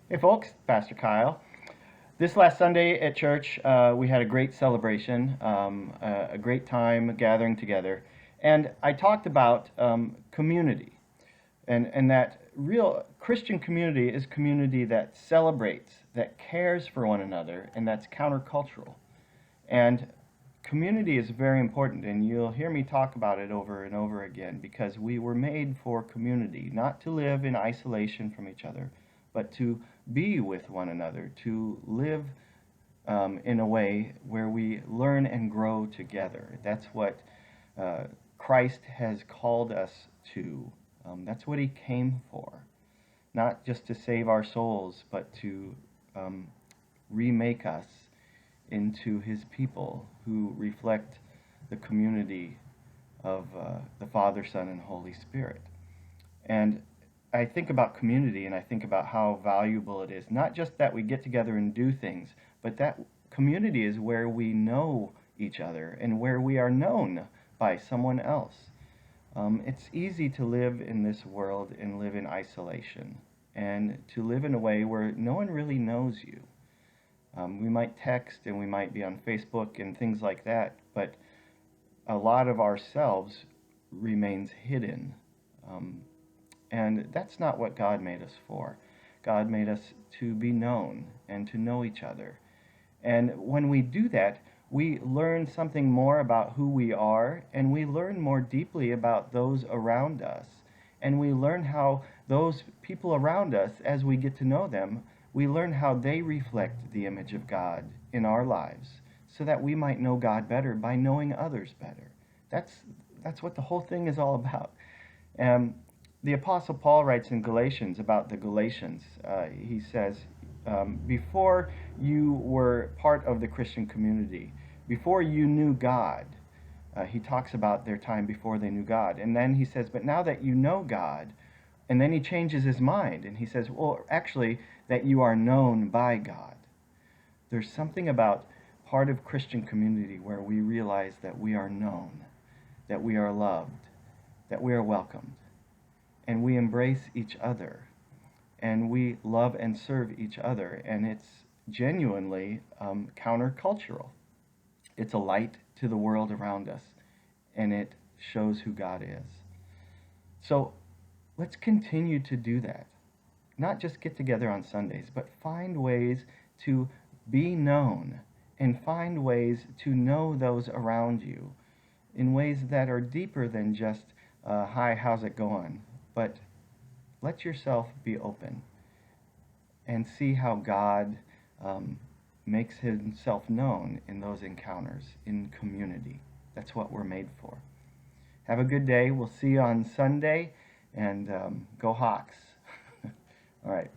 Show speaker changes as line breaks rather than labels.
Hey folks, Pastor Kyle. This last Sunday at church, we had a great celebration, a great time gathering together. And I talked about community and that real Christian community is community that celebrates, that cares for one another, and that's countercultural. And community is very important, and you'll hear me talk about it over and over again because we were made for community, not to live in isolation from each other, but to be with one another, to live in a way where we learn and grow together. That's what uh, Christ has called us to. That's what he came for. Not just to save our souls, but to um, remake us into his people who reflect the community of the Father, Son, and Holy Spirit. And I think about community and I think about how valuable it is. Not just that we get together and do things, but that community is where we know each other and where we are known by someone else. It's easy to live in this world and live in isolation and to live in a way where no one really knows you. We might text and we might be on Facebook and things like that, but a lot of ourselves remains hidden. Um, and that's not what God made us for. God made us to be known and to know each other. And when we do that, we learn something more about who we are, and we learn more deeply about those around us. And we learn how those people around us, as we get to know them, we learn how they reflect the image of God in our lives so that we might know God better by knowing others better. That's, that's what the whole thing is all about. Um, the Apostle Paul writes in Galatians about the Galatians. He says, before you were part of the Christian community, before you knew God, he talks about their time before they knew God. And then he says, but now that you know God, and then he changes his mind and he says, well, actually, that you are known by God. There's something about part of Christian community where we realize that we are known, that we are loved, that we are welcomed, and we embrace each other, and we love and serve each other, and it's genuinely countercultural. It's a light to the world around us, and it shows who God is. So let's continue to do that. Not just get together on Sundays, but find ways to be known and find ways to know those around you in ways that are deeper than just, hi, how's it going? But let yourself be open and see how God makes himself known in those encounters in community. That's what we're made for. Have a good day. We'll see you on Sunday, and go Hawks. All right.